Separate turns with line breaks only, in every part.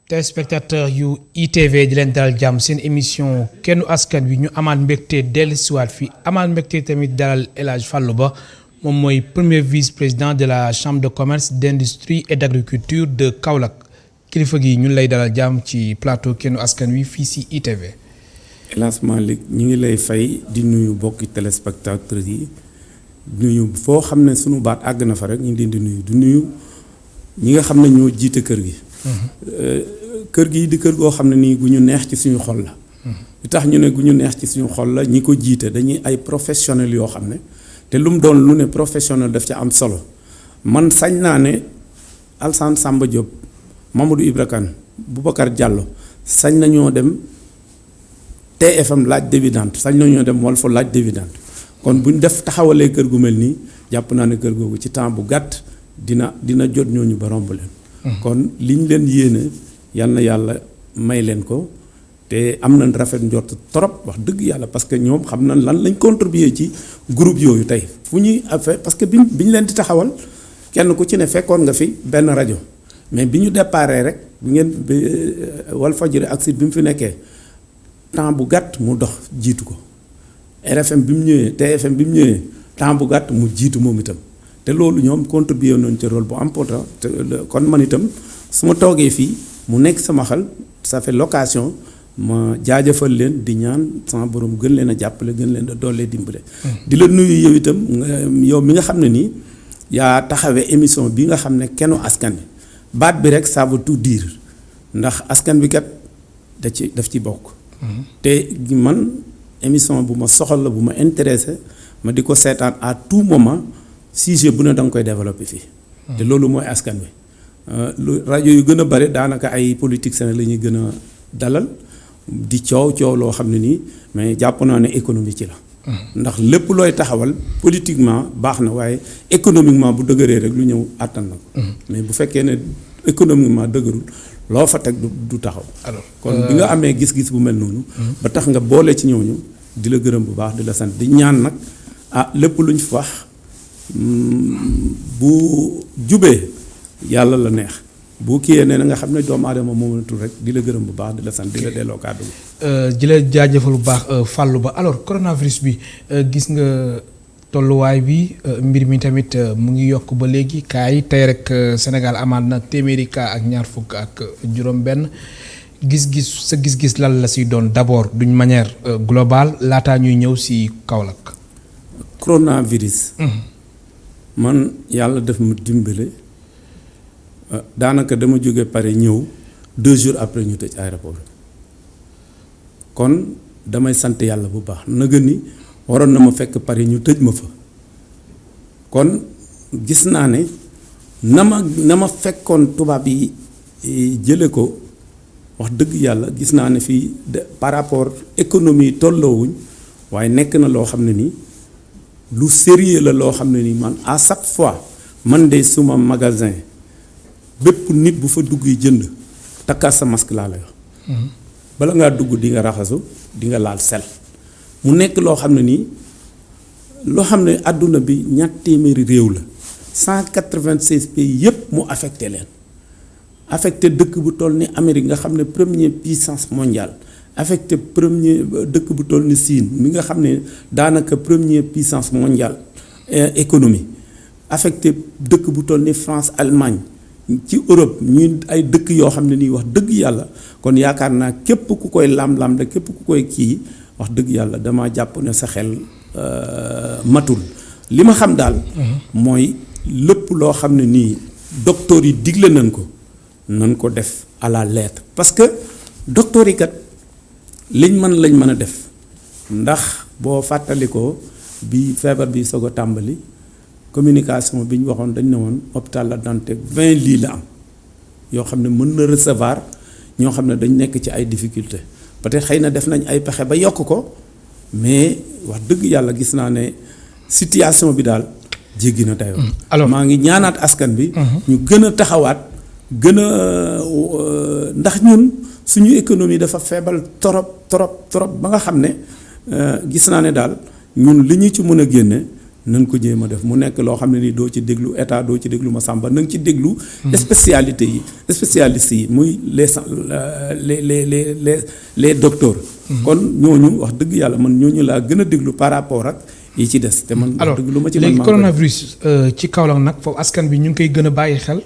téléspectateur yu ITV di leen dalal jàmm seen émission kennu askan wi ñu amaat mbégte dellusiwaat fii amaat mbégte tamit dalal El Hadj Fallou Ba moom mooy premier vice-président de la chambre de commerce d'industrie et d'agriculture de Kaolack kilifa gi ñun lay dalal jàmm ci plateau kennu askan wi fii si ITV.
El Hadj Malick ñu ngi lay fay di nuyu bokki téléspectateurs yi nuyu foo xam ne sunu baat àgg na fa rek ñu ngi leen di nuyu ñi nga xam ne ñoo jiite kër gi. kër gi di kër goo xam ne nii gu ñu neex ci suñu xol la. li tax ñu ne gu ñu neex ci suñu xol la ñi ko jiite dañuy ay professionnels yoo xam ne te lu mu doon lu ne professionnel daf ca am solo man sañ naa ne Alassane Samba Diop Mamadou Ibra Kane Boubacar Diallo sañ nañoo dem TFM laaj dividende sañ nañoo dem Walf laaj dividende kon bu ñu def taxawalee kër gu mel nii jàpp naa ne kër googu ci temps bu gàtt dina jot ñooñu ba romb leen. kon liñ leen yéene yal na yàlla may leen ko te am nañ rafet njort trop wax dëgg yàlla parce que ñoom xam nañ lan lañ contribuer ci groupe yooyu tey fu ñuy affaire parce que biñ leen di taxawal kenn ku ci ne fekkoon nga fi benn rajo mais bi ñu déparé rek bi ngeen Walfadjri ak Sud bi mu fi nekkee temps bu gàtt mu dox jiitu ko RFM bi mu ñëwee TFM bi mu ñëwee temps bu gàtt mu jiitu moom itam. te loolu ñoom contribué nañ ci rôle bu important te kon man itam su ma toogee fii mu nekk sama xel ça fait l'occasion ma jaajëfal leen di ñaan sama borom gën leen a jàppale gën leen a doole dimbale. di la nuyu yow itam yow mi nga xam ne nii yaa taxawee émission bi nga xam ne kennu askan bi baat bi rek ça veut tout dire ndax askan bi kat daf ci bokk. te man émission bu ma soxal la bu ma intéressé ma di ko seetaan à tout moment. sujet bu ne da nga koy développé fii. te loolu mooy askan wi. lu rajo yu gën a bare daanaka ay politiciens la ñuy gën a dalal di coow loo xam ne nii mais jàpp naa ne économie ci la. ndax lépp looy taxawal politiquement baax na waaye économiquement bu dëgëree rek lu ñëw àttan na ko. mais bu fekkee ne économiquement dëgërul loo fa teg du taxaw. alors kon bi nga amee gis-gis bu mel noonu. ba tax nga boole ci ñooñu di la gërëm bu baax di la sant di ñaan nag lépp luñ fi wax. bu jubee yàlla la neex bu kiyee ne na nga xam ne doomu aadama moomatul rek di la gërëm bu baax di la sant di la delloo kàddu gi.
di la jaajëfal bu baax Fallou Ba alors coronavirus bi gis nga tolluwaay bi mbir mi tamit mu ngi yokk ba léegi cas yi tey rek Sénégal amaat na téeméeri cas ak ñaar fukk ak juróom-benn sa gis-gis lan la si doon d'abord d'une manière globale laataa ñuy ñëw si Kaolack.
coronavirus. man yàlla def ma dimbale daanaka dama jóge Paris ñëw 2 jours après ñu tëj aéroport kon damay sant yàlla bu baax naga ni waroon na ma fekk Paris ñu tëj ma fa kon gis naa ne na ma fekkoon tubaab yi jële ko wax dëgg yàlla gis naa ne fii par rapport économie tolloowuñ waaye nekk na loo xam ne nii lu sérieux la loo xam ne nii man à chaque fois man de suma magasin bépp nit bu fa dugg yi jënd takkaat sa masque laa lay wax. bala ngaa dugg di nga raxasu di nga laal sel. mu nekk loo xam ne nii loo xam ne àdduna bi ñaar téeméeri réew la 196 pays yépp mu affecté leen affecté dëkk bu toll ni Amérique nga xam ne première puissance mondiale. affecté premier dëkk bu toll ni Chine mi nga xam ne daanaka première puissance mondiale économie affecté dëkk bu toll ni France Allemagne ci Europe ñuy ay dëkk yoo xam ne nii wax dëgg yàlla kon yaakaar naa képp ku koy lam-lam de képp ku koy kii wax dëgg yàlla dama jàpp ne sa xel matul li ma xam daal mooy lépp loo xam ne nii docteur yi digle nañ ko def à la lettre parce que docteur yi kat lañ mën a def ndax boo fàttalikoo bi feebar bi soog a tàmbali communication bi ñu waxoon dañ ne woon hôpital La Dantec 20 lits la am yoo xam ne mën na recevoir ñoo xam ne dañ nekk ci ay difficultés peut-être xëy na def nañ ay pexe ba yokk ko mais wax dëgg yàlla gis naa ne situation bi daal jéggi na dayoo. alors maa ngi ñaanaat askan bi. ñu gën a taxawaat gën a ndax ñun. suñu économie dafa feebal trop ba nga xam ne gis naa ne daal ñun li ñu ci mën a génne nañ ko jéem a def mu nekk loo xam ne ni doo ci déglu état doo ci déglu ma sàmba na nga ci déglu spécialistes yi muy les docteurs kon ñooñu wax dëgg yàlla man ñooñu laa gën a déglu par rapport ak yi ci des te man wax dëgg lu ma ci
léegi coronavirus ci Kaolack nag foofu askan bi ñu ngi koy gën a bàyyi xel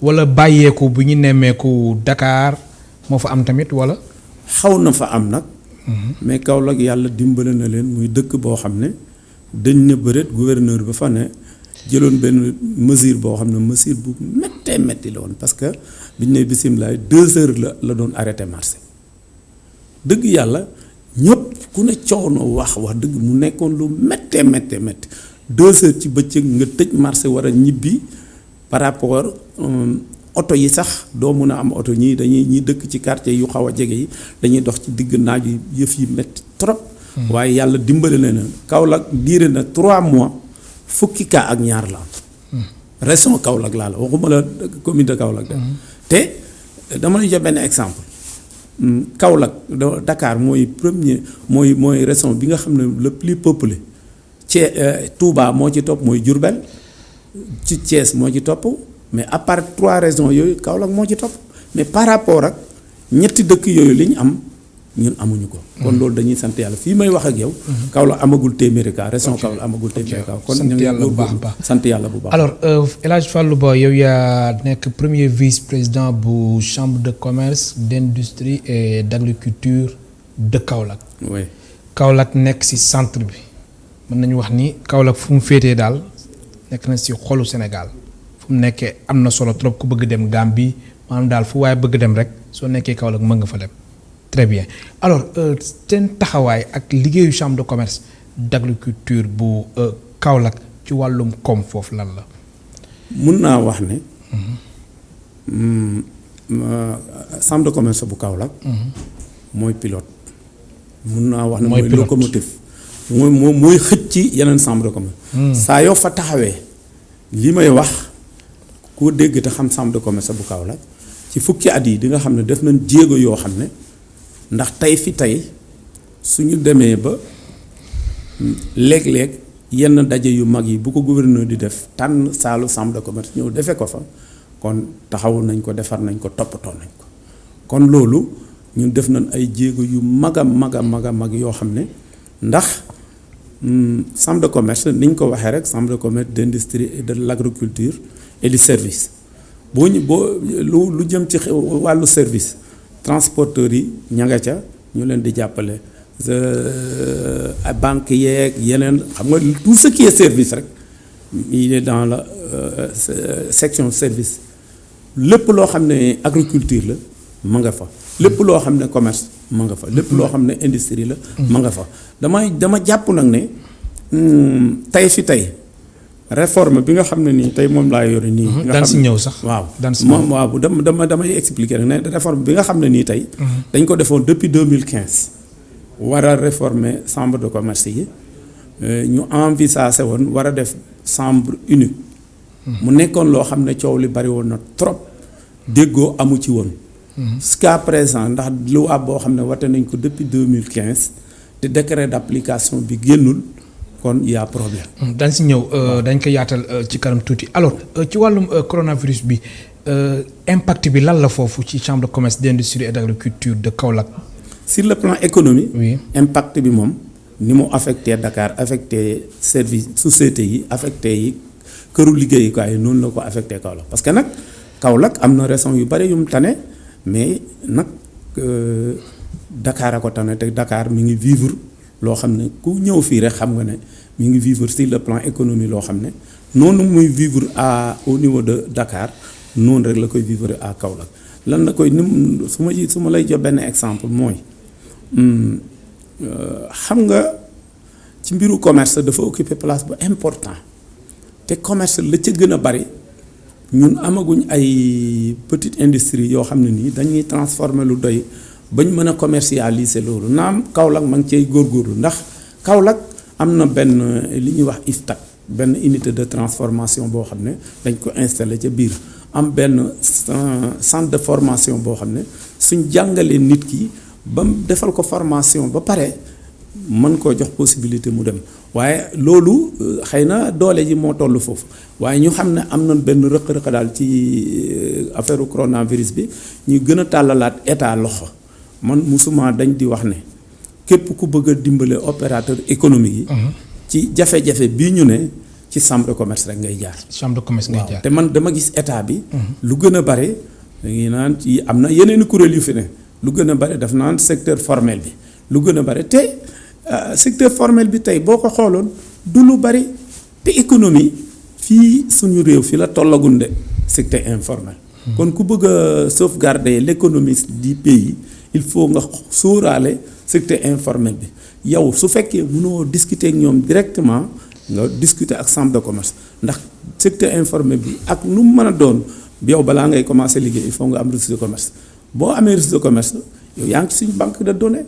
wala bàyyeeku bu ñu nemmeeku Dakar moo fa am tamit wala
xaw na fa am nag mais Kaolack yàlla dimbale na leen muy dëkk boo xam ne dañ ne bëreet gouverneur ba fa ne jëloon benn mesure boo xam ne mesure bu méttee métti la woon parce que biñ ne bisimilah 2 heures la doon arrêté marché dëgg yàlla ñëpp ku ne coono wax dëgg mu nekkoon lu méttee 2 heures ci bëccëg nga tëj marché war a ñibbi par rapport oto yi sax doo mun a am oto ñi dëkk ci quartier yu xaw a jege yi dañuy dox ci digg naaj yi yëf yi métti trop. waaye yàlla dimbale na ne Kaolack diire na 3 mois fukki cas ak ñaar la am. région Kaolack laa la waxuma la commune de Kaolack de. te dama lay jox benn exemple. Kaolack Dakar mooy mooy région bi nga xam ne le plus peuplé Touba moo ci topp mooy Diourbel ci Thiès moo ci topp mais à part 3 régions yooyu Kaolack moo ci topp mais par rapport ak ñetti dëkk yooyu li ñu am ñun amuñu ko. kon loolu dañuy sant yàlla fii may wax ak yow. Kaolack amagul téeméeri cas région Kaolack amagul téeméeri cas. kon
sant yàlla bu baax baax
sant yàlla bu baax.
alors El Hadj Fallou Ba yow yaa nekk premier vice-président bu chambre de commerce d'industrie et d'agriculture de Kaolack.
oui
Kaolack nekk ci centre bi mën nañu wax ni Kaolack fu mu féetee daal nekk na ci xolu Sénégal fu mu nekkee am na solo trop ku bëgg dem Gambie maanaam daal fu waaye bëgg dem rek soo nekkee Kaolack mën nga fa dem. très bien alors seen taxawaay ak liggéeyu chambre de commerce d'agriculture bu Kaolack ci wàllum koom foofu lan la.
mun naa wax ne. chambre de commerce bu Kaolack. mooy pilote. mun naa wax ne mooy locomotive. mooy xëcc ci yeneen chambre de commerce. saa yoo fa taxawee li may wax koo dégg te xam chambre de commerce bu Kaolack ci fukki at yi di nga xam ne def nañ jéego yoo xam ne. ndax tey suñu demee ba léeg-léeg yenn daje yu mag yi bu ko gouverneur di def tànn saalu chambre de commerce ñëw defee ko fa kon taxawu nañ ko defar nañ ko toppatoo nañ ko kon loolu ñun def nañ ay jéego yu mag yoo xam ne ndax chambre de commerce niñ ko waxee rek chambre de commerce d'industrie et de l'agriculture et du service boo lu jëm ci wàllu service transporteurs yi ña nga ca ñu leen di jàppale banque yeeg yeneen xam nga tout ce qui est service rek il est dans la section service lépp loo xam ne agriculture la ma nga fa lépp loo xam ne commerce ma nga fa lépp loo xam ne industrie la ma nga fa dama jàpp nag ne tey réforme bi nga xam ne nii tey moom laa yore nii. nga
daan si ñëw sax.
waaw moom waaw damay expliquer rek ne réforme bi nga xam ne nii tey. dañ ko defoon depuis 2015. war a réformer chambre de commerce yi ñu envisagé woon war a def chambre unique. mu nekkoon loo xam ne coow li bari woon na trop déggoo amu ci woon. jusqu'à présent ndax loi boo xam ne wate nañ ko depuis 2015 te décret d'application bi génnul. kon y a problème.
dañ si ñëw dañ ko yaatal ci kanam tuuti alors ci wàllum coronavirus bi impact bi lan la foofu ci chambre de commerce d'industrie et d'agriculture de Kaolack.
sur le plan économique.
oui
impact bi moom ni mu affecté Dakar affecté service société yi affecté yi këru liggéeyukaay yi noonu la ko affecté Kaolack parce que nag Kaolack am na raison yu bari yu mu tane mais nag Dakar a ko tane te Dakar mi ngi vivre. loo xam ne ku ñëw fii rek xam nga ne mi ngi vivre sur le plan économie loo xam ne noonu muy vivre au niveau de Dakar noonu rek la koy vivre à Kaolack lan la koy nim su ma lay jox benn exemple mooy xam nga ci mbiru commerce dafa occuper place bu important te commerce la ca gën a bari ñun amaguñ ay petite industrie yoo xam ne nii dañuy transformer lu doy bañ mën a commercialiser loolu naam Kaolack ma ngi cay góorgóorlu ndax Kaolack am na benn li ñuy wax IFTAC benn unité de transformation boo xam ne dañ ko installé ca biir am benn centre de formation boo xam ne suñ jàngalee nit ki ba mu defal ko formation ba pare mën koo jox possibilité mu dem waaye loolu xëy na doole ji moo toll foofu waaye ñu xam ne am na benn rëq-rëq daal ci affaire coronavirus bi ñu gën a tàllalaat état loxo man musuma dañ di wax ne képp ku bëgg a dimbale opérateur économique yi. ci jafe-jafe bii ñu ne ci chambre de commerce rek ngay jaar.
chambre de commerce ngay jaar
te man dama gis état bi. lu gën a bare dañuy naan ci am na yeneen i kuréel yu fi ne lu gën a bare daf naan secteur formel bi lu gën a bare te secteur formel bi tey boo ko xooloon du lu bari te économie fii suñu réew fi la tollagun de secteur informel. kon ku bëgg a sauvegarder l'économie du pays il faut nga sóoraale secteur informel bi yow su fekkee mënoo discuter ak ñoom directement nga discuter ak chambre de commerce ndax secteur informel bi ak nu mu mën a doon yow balaa ngay commencer liggéey il faut nga am registre de commerce boo amee registre de commerce yow yaa ngi ci suñu banque de données.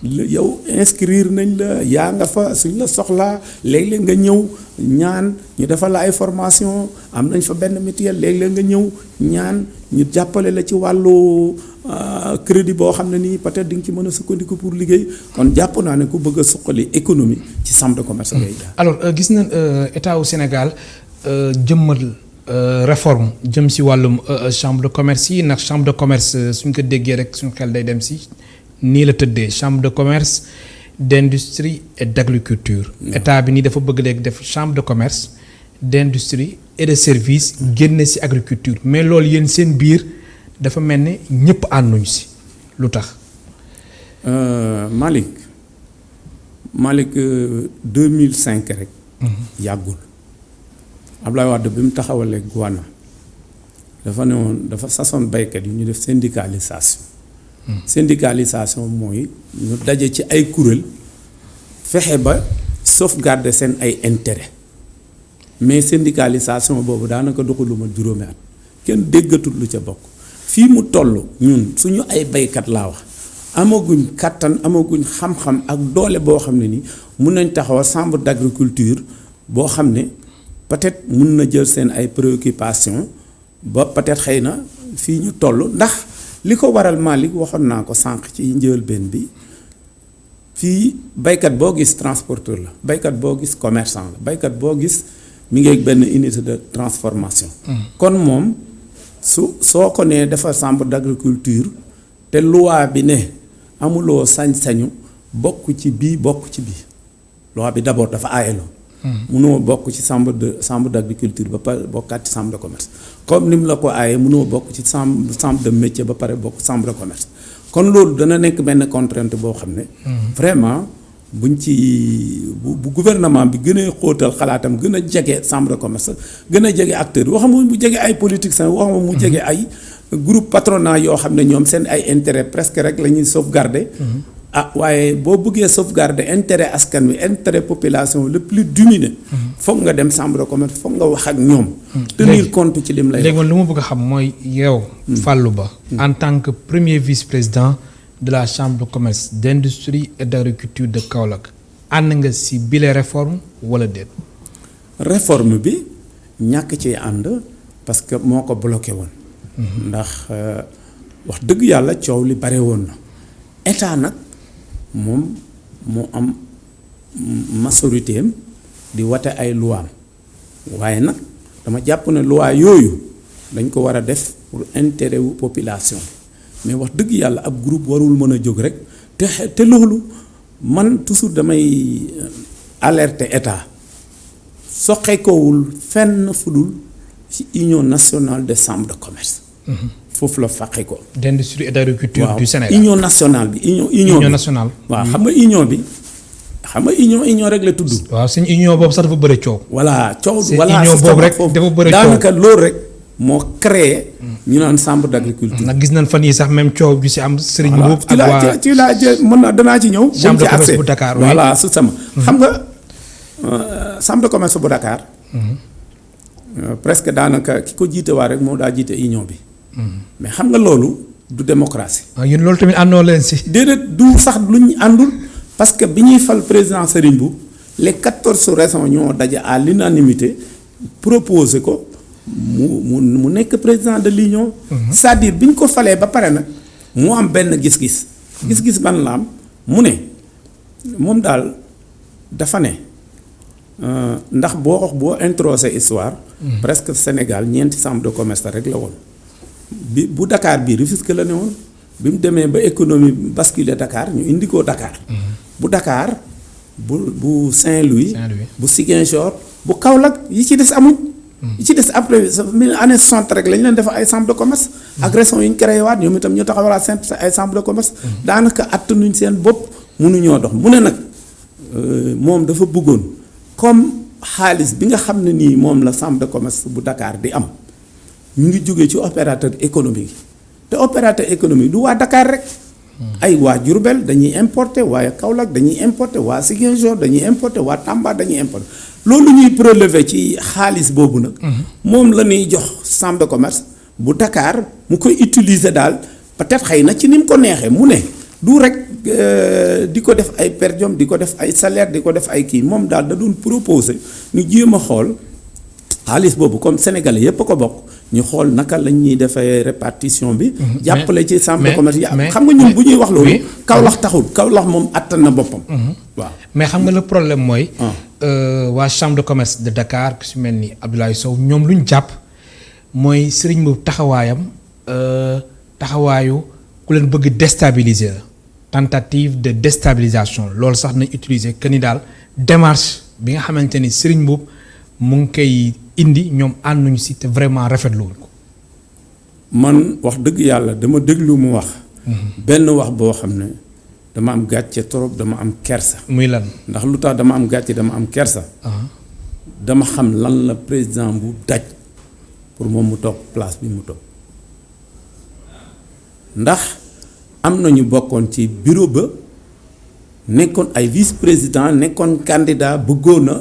yow inscrire nañ la yaa nga fa suñ la soxlaa léeg-léeg nga ñëw ñaan ñu defal la ay formation am nañ fa benn mutuelle léeg-léeg nga ñëw ñaan ñu jàppale la ci wàllu crédit boo xam ne nii peut-être di nga ci mën a sukkandiku pour liggéey kon jàpp naa ne ku bëgg a suqali économie ci chambre de commerce ngay jaar.
alors gis nañ état wu Sénégal jëmmal réforme jëm si wàllum chambre de commerce yi ndax chambre de commerce suñ ko déggee rek suñ xel day dem si nii la tëddee chambre de commerce d'industrie et d'agriculture. état bi nii dafa bëgg léegi def chambre de commerce d'industrie et de service génne si agriculture mais loolu yéen seen biir dafa mel ne ñëpp ànduñ si lu tax.
Malick 2005 rek. yàggul. Abdoulaye Wade bi mu taxawalee Guana dafa ne woon dafa sasoon baykat yi ñu def syndicalisation. syndicalisation mooy ñu daje ci ay kuréel fexe ba sauvegarder seen ay intérêt mais syndicalisation boobu daanaka doxul ma juróomi at kenn déggatul lu ca bokk fii mu toll ñun suñu ay baykat laa wax amaguñ kàttan amaguñ xam-xam ak doole boo xam ne ni mun nañ taxawal chambre d'agriculture boo xam ne peut-être mun na jël seen ay préoccupations ba peut-être xëy na fii ñu toll ndax li ko waral Malick waxoon naa ko sànq ci njëlbéen bi fii baykat boo gis transporteur la baykat boo gis commerçant la baykat boo gis mi ngi ak benn unité de transformation. kon moom soo ko nee dafa chambre d'agriculture te loi bi ne amuloo sañ-sañu bokk ci bii bokk ci bii loi bi d'abord dafa aayaloo. mënoo bokk ci chambre d'agriculture ba pare bokkaat ci chambre de commerce comme ni mu la ko aayee mënoo bokk ci chambre de métier ba pare bokk chambre de commerce kon loolu dana nekk benn contrainte boo xam ne. vraiment buñ ci bu gouvernement bi gën a xóotal xalaatam gën a jege chambre de commerce gën a jege acteurs waxuma mu jege ay politiciens waxuma mu jege ay groupe patronat yoo xam ne ñoom seen ay intérêt presque rek la ñuy sauvegarder. waaye boo bëggee sauvegarder intérêt askan wi intérêt population le plus diminué. foog nga dem chambre de commerce foog nga wax ak ñoom. tenir compte ci lim lay wax.
léegi man lu ma bëgg a xam mooy yow. Fallou Ba. en tant que premier vice-président de la chambre de commerce d'industrie et d'agriculture de Kaolack ànd nga si bile réforme wala déet.
réforme bi ñàkk ci ànd parce que moo ko bloqué woon. ndax wax dëgg yàlla coow li bare woon na état nag. moom moo am majorité am di wate ay loi waaye nag dama jàpp ne loi yooyu dañ ko war a def pour intérêt wu population mais wax dëgg yàlla ab groupe warul mën a jóg rek te loolu man toujours damay alerter état soqeekowul fenn fudul ci union nationale des chambres de commerce. foofu la fàqe ko.
d'industrie et d'agriculture du Sénégal.
union nationale bi union
nationale.
waaw xam nga union rek la tudd.
waaw suñu union boobu sax dafa bëri coow.
voilà coow.
voilà union boobu rek dafa bëri coow
daanaka loolu rek moo créé. ñu naan chambre d'agriculture.
nag gis nañ fan yii sax même coow bi si am. Serigne Mboup ak waa
ci laa mën na danaa ci ñëw.
chambre de commerce bu Dakar
voilà su sama. xam nga chambre de commerce bu Dakar. presque daanaka ki ko jiite waa rek moo daa jiite union bi. mais xam nga loolu du démocratie.
yéen loolu tamit àndoo leen si.
déedéet du sax luñ àndul parce que bi ñuy fal président Serigne Mboup les 14 raisons ñoo daje à l'unanimité proposé ko mu nekk président de l'union. c'est-à-dire bi ñu ko falee ba pare nag mu am benn gis-gis ban la am mu ne moom daal dafa ne ndax boo introsé histoire. presque Sénégal ñeenti chambre de commerce rek la woon. bu Dakar bii Rufisque la ne woon bi mu demee ba économie basculé Dakar ñu indi ko Dakar. bu Dakar bu Saint-Louis. bu Ziguinchor bu Kaolack yi ci des amuñ. yi ci des après année 60 rek lañ leen def ay chambre de commerce. agression yi ñu créé waat ñoom itam ñu taxawalaat seen ay chambre de commerce. daanaka attanuñ seen bopp mënuñoo dox mu ne nag moom dafa bëggoon comme xaalis bi nga xam ne nii moom la chambre de commerce bu Dakar di am ñu ngi jógee ci opérateur économique yi te opérateur économique du waa Dakar rek. ay waa Diourbel dañuy importer waa Kaolack dañuy importer waa Ziguinchor dañuy importer waa Tamba dañuy importer loolu ñuy prélever ci xaalis boobu nag. moom la ñuy jox chambre de commerce bu Dakar mu koy utiliser daal peut-être xëy na ci ni mu ko neexee mu ne du rek di ko def ay per diem di ko def ay salaire di ko def ay kii moom daal da doon proposer ñu jéem a xool xaalis boobu comme sénégalais yépp a ko bokk. ñu xool naka la ñuy defee répartition bi. jàppale ci chambre de commerce yi xam nga ñun bu ñuy wax loolu. Kaolack taxul Kaolack moom attan na boppam. waaw
mais xam nga le problème mooy. waa chambre de commerce de Dakar ku si mel ni Abdoulaye Sow ñoom lu ñu jàpp mooy sëriñ boobu taxawaayam taxawaayu ku leen bëgg déstabiliser la tentative de déstabilisation loolu sax nañ utiliser que ni daal démarche bi nga xamante ni sëriñ boobu mu ngi koy. indi ñoom ànduñu si te vraiment rafetlu ko.
man wax dëgg yàlla dama déglu mu wax. benn wax boo xam ne dama am gàcce trop dama am kersa.
muy lan
ndax lu tax dama am gàcce dama am kersa. dama xam lan la président bu daj pour moom mu toog place bi mu toog ndax am na ñu bokkoon ci bureau ba nekkoon ay vice président nekkoon candidat bëggoon a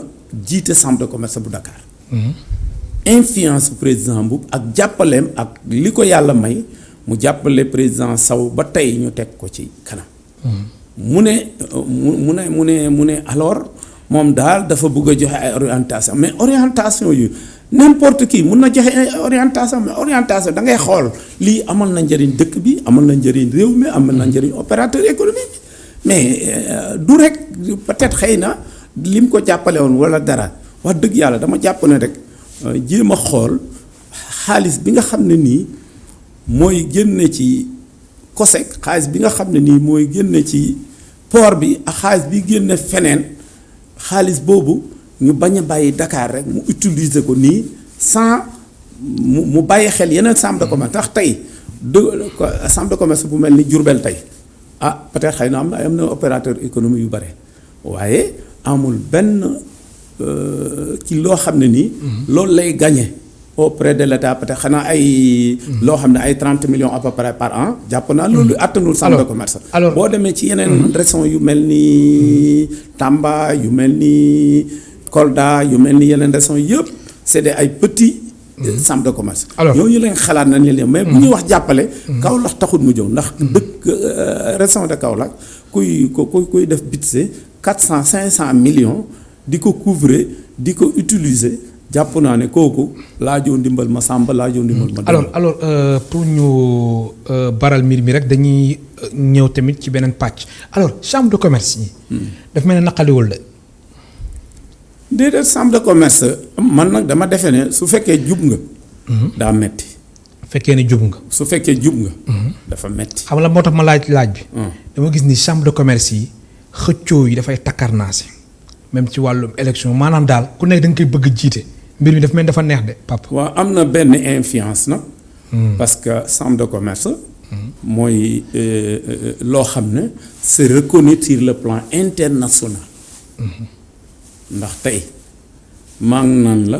jiite chambre de commerce bu Dakar. influence président Mboup ak jàppaleem ak li ko yàlla may mu jàppale président Sow ba tey ñu teg ko ci kanam. mu ne alors moom daal dafa bëgg a joxe ay orientation mais orientation yu n'importe qui mun na joxe ay orientation mais orientation da ngay xool lii amal na njëriñ dëkk bi amal na njëriñ réew mi amal na njëriñ opérateur économique mais du rek peut-être xëy na lim ko jàppale woon wala dara. wax dëgg yàlla dama jàpp ne rek jéem a xool xaalis bi nga xam ne nii mooy génne ci COSEC xaalis bi nga xam ne nii mooy génne ci port bi ak xaalis bi génne feneen xaalis boobu ñu bañ a bàyyi Dakar rek mu utiliser ko nii sans mu bàyyi xel yeneen chambre de commerce ndax tey chambre de commerce bu mel ni Diourbel tey peut-être xëy na am na opérateur économique yu bare waaye amul benn. ci loo xam ne nii. loolu lay gagné auprès de l'État peut-être xanaa ay. loo xam ne ay 30 millions à peu près par an jàpp naa loolu attanul chambre de commerce. alors boo demee ci yeneen régions yu mel ni Tamba yu mel ni Kolda yu mel ni yeneen régions yëpp c'est des ay petits. chambre de commerce. alors ñooñu lañ xalaat nañ leen mais bu ñuy wax jàppale. Kaolack taxut mu jóg ndax dëkk région de Kaolack kuy def budget 400 500 millions. di ko couvrir di ko utiliser jàpp naa ne kooku laajoo ndimbal ma sàmba laajoo ndimbal ma.
alors pour ñu baral mbir mi rek dañuy ñëw tamit ci beneen pàcc alors chambre de commerce yi. daf mel ne naqaliwul de.
déedéet chambre de commerce man nag dama defe ne su fekkee jub nga. daa metti.
fekkee ne jub nga.
su fekkee jub nga. dafa metti.
xam la moo tax ma laaj bi. dama gis ni chambre de commerce yi xëccoo yi dafay takkarnaase. même ci wàllum élection maanaam daal ku nekk da nga koy bëgg jiite mbir mi dafa mel dafa neex de Pape.
waaw am na benn influence nag. parce que chambre de commerce. mooy loo xam ne c'est reconnu sur le plan international. ndax tey maa ngi naan la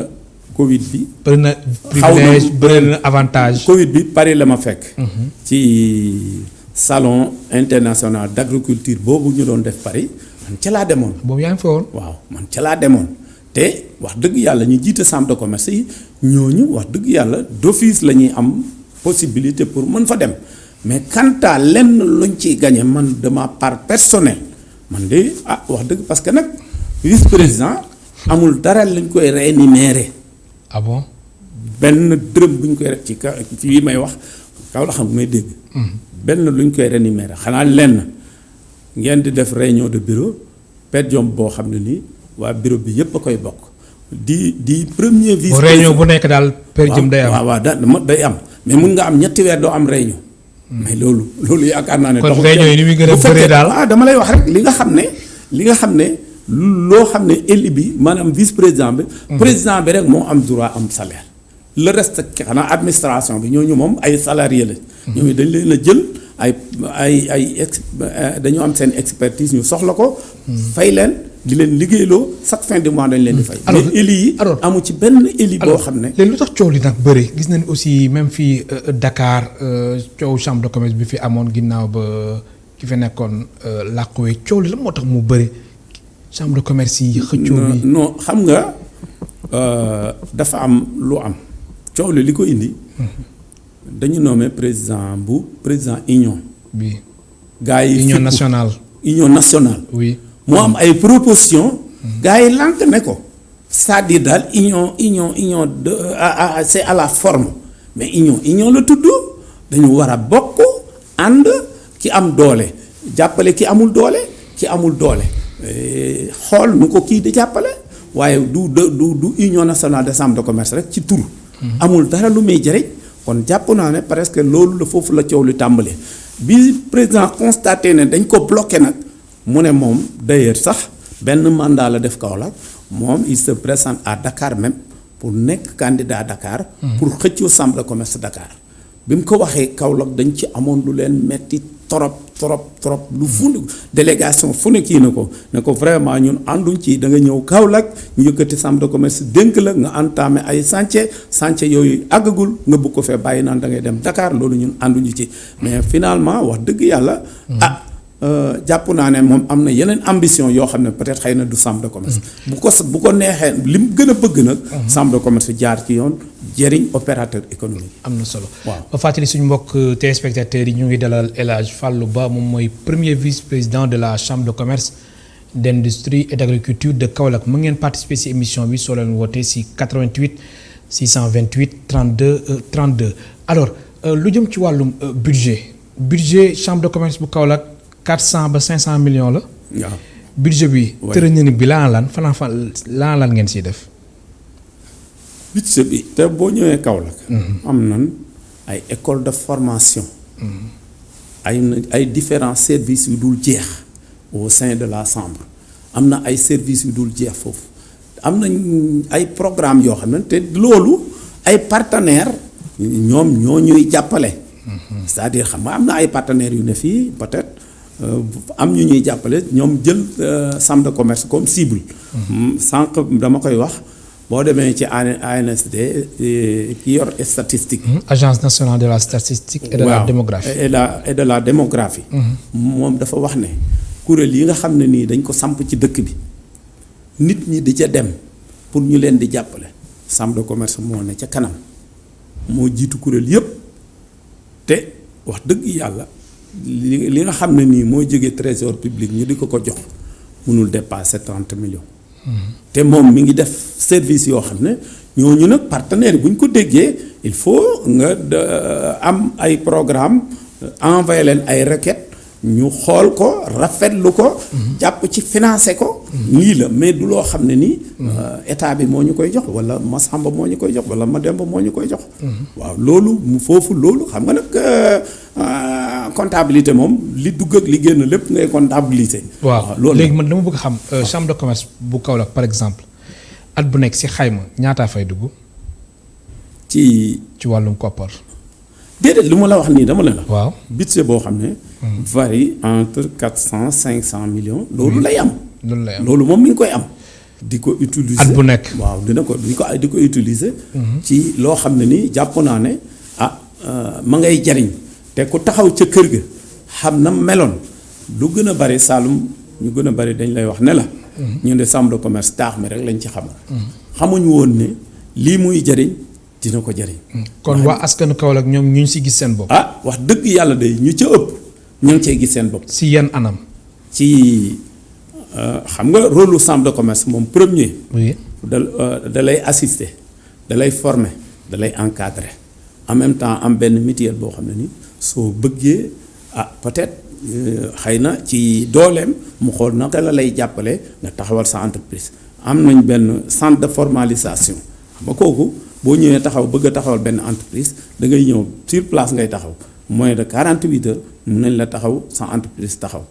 Covid bi.
bëri na privilège bëri na avantage.
Covid bi Paris la ma fekk. ci salon international d'agriculture boobu ñu doon def Paris. man ca laa demoon.
boobu yaa ngi fa woon.
waaw man ca laa demoon te wax dëgg yàlla ñu jiite chambre de commerce yi ñooñu wax dëgg yàlla d'office la ñuy am possibilité pour mën fa dem mais quant à lenn luñ ciy gagné man de ma part personnelle man de wax dëgg parce que nag vice président amul dara luñ koy rémunérer.
ah bon.
benn dërëm buñ koy ci fii may wax kaw la xam may dégg. benn luñ koy rémunérer xanaa lenn. ngeen di def réunion de bureau per diem boo xam ne nii waa bureau bi yëpp a koy bokk di premier vice
réunion bu nekk daal per jëm day am
waaw day am mais mun nga am ñetti weer doo am réunion mais loolu yaakaar naa ne
kon réunion yi ni muy gën a bëree daal
dama lay wax rek li nga xam ne loo xam ne éli bi maanaam vice président bi président bi rek moo am droit am salaire le reste xanaa administration bi ñooñu moom ay salariés la ñooñu dañ leen a jël dañu am seen expertise ñu soxla ko fay leen di leen liggéeyloo chaque fin de mois dañ leen di fay mais éli yi amu ci benn éli boo xam ne
léegi lu tax coow li nag bëri gis nañ aussi même fii Dakar coow chambre de commerce bi fi amoon ginnaaw ba ki fi nekkoon làquwee coow li la moo tax mu bëri chambre de commerce yi xëccoo bi
non xam nga dafa am lu am coow li ko indi dañu nommé président union
bi
gars yi
union nationale
oui moo am ay proposition gars yi lànk ne ko c'est-à-dire daal union de c'est à la forme mais union la tudd dañu war a bokk ànd ki am doole jàppale ki amul doole xool nu ko kii di jàppale waaye du union nationale des chambres de commerce rek ci tur amul dara lu muy jëriñ kon jàpp naa ne presque loolu la foofu la coow li tàmbalee bi président constaté ne dañ ko bloqué nag mu ne moom d'ailleurs sax benn mandat la def Kaolack moom il se présente à Dakar même pour nekk candidat à Dakar pour xëccoo chambre de commerce Dakar bi mu ko waxee Kaolack dañ ci amoon lu leen metti trop lu fu délégation fu ne kii ne ko vraiment ñun ànduñ ci da nga ñëw Kaolack ñu yëkkati chambre de commerce dénk la nga entamé ay chantier yooyu àggagul nga bëgg ko fee bàyyi naan da ngay dem Dakar loolu ñun ànduñu ci mais finalement wax dëgg yàlla jàpp naa ne moom am na yeneen ambition yoo xam ne peut-être xëy na du chambre de commerce bu ko neexee li mu gën a bëgg nag chambre de commerce jaar ci yoon jëriñ opérateur économique
am na solo
waaw
ba fàttali suñu mbokk téléspectateurs yi ñu ngi dalal El Hadj Fallou Ba moom mooy premier vice-président de la chambre de commerce d'industrie et d'agriculture de Kaolack mu ngeen participer ci émission bi soo leen wootee ci 88 628 32 alors lu jëm ci wàllum budget chambre de commerce bu Kaolack 400 ba 500 millions la.
waaw
budget bi. tërë na ni bi lan ngeen siy def.
budget bi te boo ñëwee Kaolack. am nañ ay école de formation. ay différents services yu dul jeex au sein de la chambre am na ay services yu dul jeex foofu am nañ ay programmes yoo xam ne te loolu ay partenaires ñoom ñoo ñuy jàppale. c'est-à-dire xam nga am na ay partenaires yu ne fii peut-être. am ñu ñuy jàppale ñoom jël chambre de commerce comme cible. sànq dama koy wax boo demee ci ANSD ki yor statistique.
agence nationale de la statistique et de la démographie.
et de la démographie. moom dafa wax ne kuréel yi nga xam ne nii dañ ko samp ci dëkk bi nit ñi di ca dem pour ñu leen di jàppale chambre de commerce moo ne ca kanam moo jiitu kuréel yépp te wax dëgg yàlla. li nga xam ne nii mooy jógee trésor public ñu di ko jox mënul dépasser 30 millions. te moom mi ngi def service yoo xam ne ñooñu nag partenaires bu ñu ko déggee il faut nga am ay programme envoyer leen ay requêtes ñu xool ko rafetlu ko. jàpp ci financer ko. nii la mais du loo xam ne nii. état bi moo ñu koy jox wala Masamba moo ñu koy jox wala Mademba moo ñu koy jox. waaw loolu foofu loolu xam nga nag comptabilité moom li dugg ak li génn lépp ngay comptabiliser.
waaw loolu léegi man dama bëgg xam chambre de commerce bu Kaolack par exemple at bu nekk ci xayma ñaataa fay dugg. ci wàllum koppar.
déedéet lu ma la wax nii dama ne la.
waaw
budget boo xam ne. varie entre 400 500 millions. loolu lay am. loolu moom mi ngi koy am. di ko utiliser
at bu nekk.
waaw di ko utiliser. ci loo xam ne nii jàpp naa ne ma ngay jariñ te ku taxaw ca kër ga xam na meloon lu gën a bari Saalum ñu gën a bari dañ lay wax ne la. ñu ne chambre de commerce taax mi rek lañ ci xamal. xamuñ woon ne lii muy jariñ dina ko jariñ.
kon waa askanu Kaolack ñoom ñu ngi si gis seen bopp.
wax dëgg yàlla de ñu ca ëpp ñu ngi cay gis seen bopp.
si yan anam.
ci xam nga rôle lu chambre de commerce moom premier.
oui
da lay assister da lay former da lay encadrer en même temps am benn mutuelle boo xam ne ni soo bëggee peut-être xëy na ci dooleem mu xool naka la lay jàppale nga taxawal sa entreprise am nañ benn centre de formalisation xam nga kooku boo ñëwee taxaw bëgg a taxawal benn entreprise da ngay ñëw sur place ngay taxaw moins de 48 heures mun nañ la taxaw sa entreprise taxaw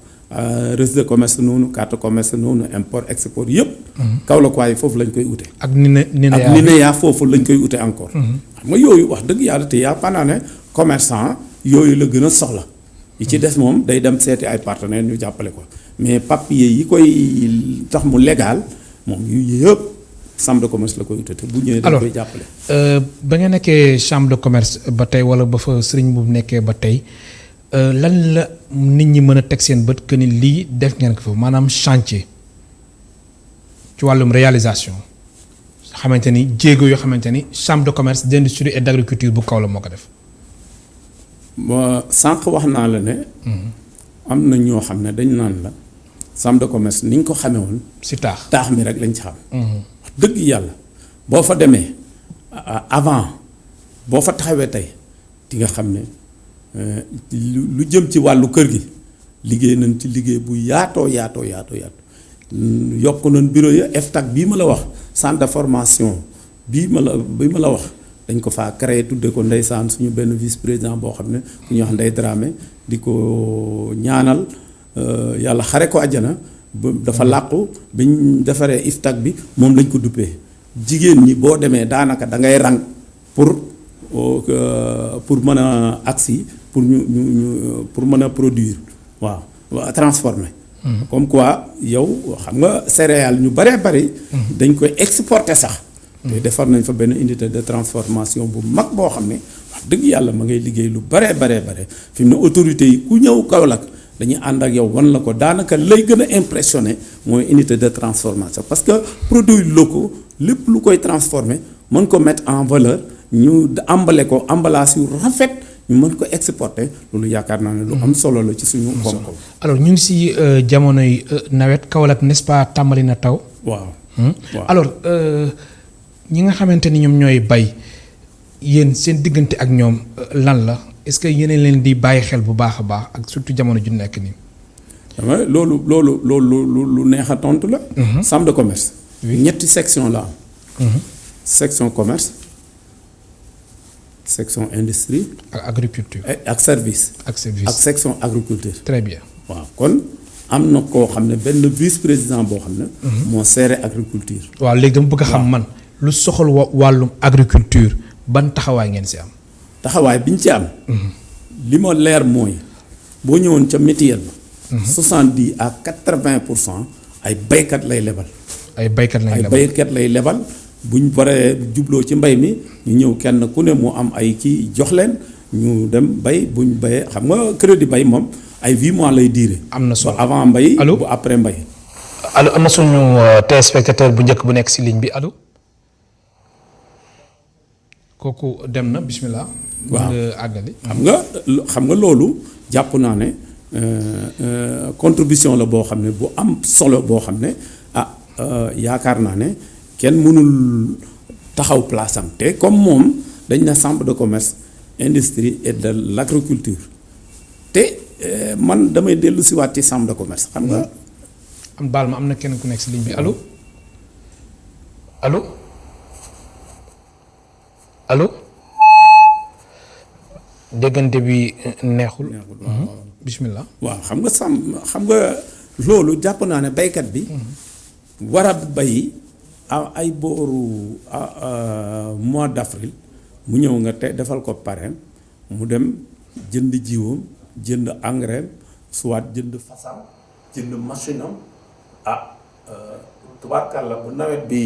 registre de commerce noonu carte commerce noonu import export yëpp. Kaolack waaye foofu lañ koy ute.
ak NINEA
foofu lañ koy ute encore. xam nga yooyu wax dëgg yàlla te yaa naa ne commerçant yooyu la gën a soxla. yi ci des moom day dem seeti ay partenaires ñu jàppale ko mais papier yi koy tax mu légal moom yu yëpp chambre de commerce la koy ute te bu ñëwee dañ koy jàppale.
ba nga nekkee chambre de commerce ba tey wala ba fa sëriñ bu nekkee ba tey lan la nit ñi mën a teg seen bët que ni lii def ngeen ko fa maanaam chantier ci wàllum réalisation xamante ni jéego yoo xamante ni chambre de commerce d'industrie et d'agriculture bu Kaolack moo ko def.
sànq wax naa la ne. am na ñoo xam ne dañ naan la chambre de commerce ni ñu ko xamee woon.
si
taax mi rek lañ ci xam. wax dëgg yàlla boo fa demee avant boo fa taxawee tey di nga xam ne lu jëm ci wàllu kër gi liggéey nañ ci liggéey bu yaatoo yokk nañ bureau ya FTAC bii ma la wax centre de formation bii ma la wax. dañ ko faa créé tudde ko ndeysaan suñu benn vice président boo xam ne ku ñuy wax Ndeye Dramé di ko ñaanal yàlla xare ko àjjana ba dafa làqu biñ defaree iftak bi moom lañ ko duppee jigéen ñi boo demee daanaka da ngay rang pour mën a agsi pour pour mën a produire waaw transformer. comme quoi yow xam nga céréales ñu baree bari dañ koy exporter sax. te defar nañ fa benn unité de transformation bu mag boo xam ne wax dëgg yàlla ma ngay liggéey lu bare fi mu ne autorités yi ku ñëw Kaolack dañuy ànd ak yow wan la ko daanaka lay gën a impressionné mooy unité de transformation parce que produits locaux lépp lu koy transformer mën ko mettre en valeur ñu emballé ko emballage yu rafet ñu mën ko exporter loolu yaakaar naa ne lu am solo la ci suñu koom-koom.
alors ñu ngi si jamonoy nawet Kaolack n'est-ce pas tàmbali na taw.
waaw.
alors. ñi nga xamante ni ñoom ñooy bay yéen seen diggante ak ñoom lan la est-ce que yéen leen di bàyyi xel bu baax a baax ak surtout jamono ju nekk nii.
loolu lu neex a tontu la. chambre de commerce. ñetti section la am. section commerce section industrie.
ak agriculture.
ak service.
ak
section agriculture.
très bien.
waaw kon am na koo xam ne benn vice président boo xam ne. moo seere agriculture.
waaw léegi dama bëgg a xam man. lu soxal wàllum agriculture ban taxawaay ngeen si am.
taxawaay bi ñu ci am. li ma leer mooy boo ñëwoon ca mutuelle ba. 70 à 80% ay baykat lay lebal.
ay baykat lay lebal buñ paree jubloo ci mbay mi ñu ñëw kenn ku ne mu am ay kii jox leen ñu dem bay buñ bayee xam nga crédit bay moom ay 8 mois lay diire. am na solo
bu avant mbay.
allo
bu après mbay.
allo am na suñu téléspectateur bu njëkk bu nekk si ligne bi allo. kooku dem na bismillah.
waaw
nga àggali.
xam nga loolu jàpp naa ne contribution la boo xam ne bu am solo boo xam ne yaakaar naa ne kenn mënul taxaw place am te comme moom dañ na chambre de commerce industrie et de l'agriculture te man damay dellu si waat ci chambre de commerce xam nga.
am baal ma am na kenn ku nekk si ligne bi allo allo déggante bi neexul. bismillah.
waaw xam nga loolu jàpp naa ne baykat bi. war a bay ay booru mois d'avril mu ñëw nga te defal ko parrain mu dem jënd jiwam jënd engrais soit jënd fasam jënd machine am tubaarkàlla bu nawet bi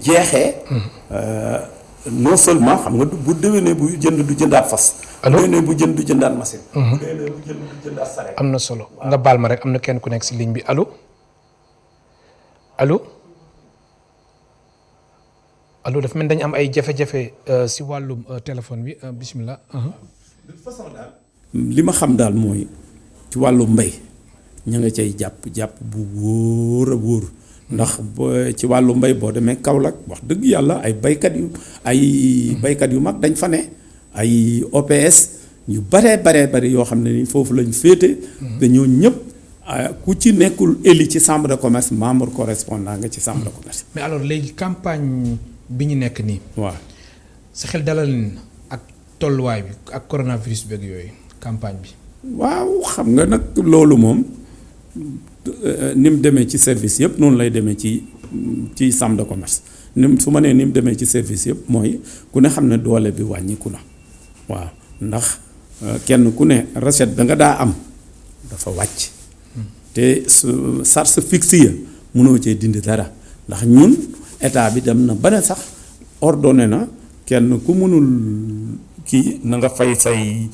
jeexee. non seulement xam nga bu déwénee bu jënd du jëndaat fas.
allo
bu déwénee bu jënd du jëndaat machine. bu déwénee bu jënd du jëndaat sareet.
am na solo nga baal ma rek am na kenn ku nekk si ligne bi allo dafa mel dañu am ay jafe-jafe si wàllum téléphone bi bismillah.
de toute façon daal. li ma xam daal mooy ci wàllu mbay ña nga cay jàpp bu wóor a wóor. ndax ci wàllu mbay boo demee Kaolack wax dëgg yàlla ay baykat yu mag dañ fa ne ay OPS yu baree bari yoo xam ne ni foofu lañ féete. te ñoo ñëpp ku ci nekkul élu ci chambre de commerce membre correspondant nga ci chambre de commerce.
mais alors léegi campagne bi ñu nekk nii.
waaw
sa xel dalal na ak tolluwaay bi ak coronavirus beeg yooyu campagne bi.
waaw xam nga nag loolu moom ni mu demee ci service yëpp noonu lay demee ci chambre de commerce su ma nee ni mu demee ci service yëpp mooy ku ne xam ne doole bi wàññiku na waaw ndax kenn ku ne recette da nga daa am dafa wàcc te su charge fixe ya mënoo cee dindi dara ndax ñun état bi dem na ba ne sax ordonné na kenn ku mënul kii na nga fay say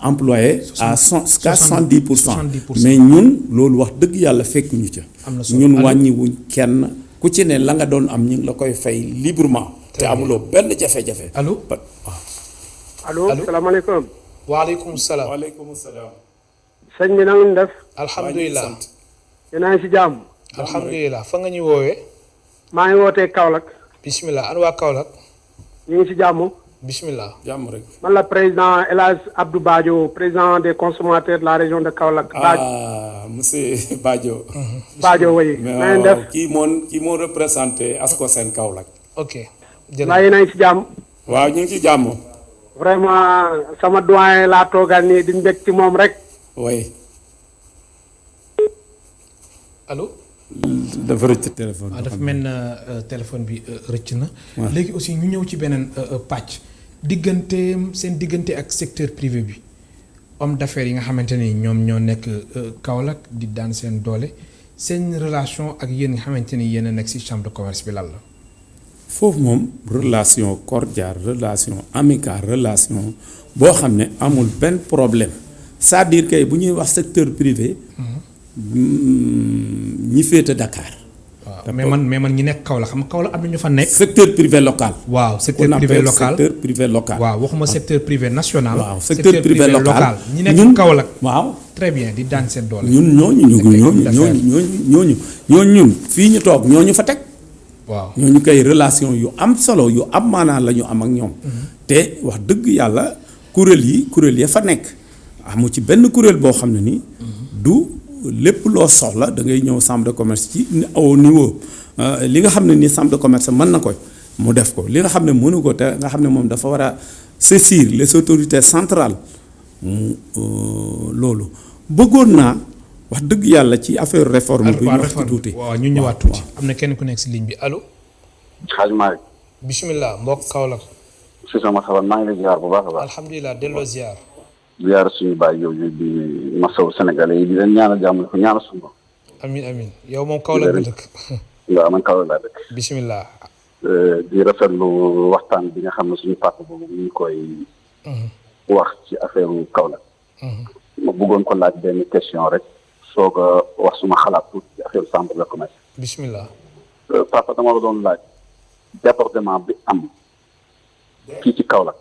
employé à 70%. mais ñun loolu wax dëgg yàlla fekkuñu ca. ñun wàññiwuñ kenn ku ci ne la nga doon am ñu ngi la koy fay librement. te amuloo benn jafe-jafe.
allo
allo salaamaaleykum.
waaleykum salaam.
waaleykum salaam.
sëñ bi na ngeen def.
alhamdulilah.
yéen a ngi si jàmm.
alhamdulilah fa nga ñu woowee.
maa ngi wootee Kaolack.
bisimilah an waa Kaolack.
ñu ngi si jàmm.
bisimilah.
jàmm rek.
man la président El Hadj Abdou Badio président des consommateurs de la région de Kaolack.
monsieur Badio.
Badio oui. na ngeen def
kii moo représenté Ascosen Kaolack.
ok
jërëjëf yéen a ngi si jàmm.
waaw ñu ngi ci jàmm.
vraiment sama doyen laa toogal nii di mbég ci moom rek.
oui.
allo.
dafa rëcc téléphone.
dafa mel na téléphone bi rëcc na. léegi aussi ñu ñëw ci beneen pàcc. seen diggante ak secteur privé bi homme d'affaires yi nga xamante ni ñoom ñoo nekk Kaolack di daan seen doole seen relation ak yéen nga xamante ni yéen a nekk ci chambre de commerce bi lan la.
foofu moom relation cordiale relation amicale relation boo xam ne amul benn problème c'est-à-dire que bu ñuy wax secteur privé. ñi féete Dakar.
waaw mais man ñi nekk Kaolack xam nga Kaolack am na ñu fa nekk.
secteur privé local.
waaw secteur privé local
secteur privé local.
waaw waxuma secteur privé national.
waaw secteur privé local
ñi nekk Kaolack.
waaw
très bien di daan seen doole.
ñun ñooñu fii ñu toog ñooñu fa teg.
waaw
ñooñu koy relation yu am solo yu am maanaa la ñu am ak ñoom. te wax dëgg yàlla kuréel ya fa nekk amu ci benn kuréel boo xam ne nii. du lépp loo soxla da ngay ñëw chambre de commerce ci au niveau li nga xam ne nii chambre de commerce mën na ko mu def ko li nga xam ne mënu ko te nga xam ne moom dafa war a saisir les autorités centrales mu loolu bëggoon naa wax dëgg yàlla ci affaire réforme bi ñu wax ci tuuti.
waaw ñu ñëwaat tuuti am na kenn ku nekk si ligne bi allo.
Hadj Malick.
bisimilah mbokk Kaolack.
si sama xabaar maa ngi lay ziar bu baax a baax.
alhamdulilah delloo ziar.
ziar suñu baay yooyu di masawu sénégalais yi di leen ñaanal jàmm ko ñaanal suñu.
amiin yow moom Kaolack nga dëkk.
waaw man Kaolack laa dëkk.
bisimilah.
di rafetlu waxtaan bi nga xam ne suñu papa boobu ñu ngi koy. wax ci affaire Kaolack. ma bëggoon ko laaj benn question rek soog a wax suma xalaat tuuti ci affaire chambre de commerce.
bisimilah.
papa dama la doon laaj département bi am fii ci Kaolack.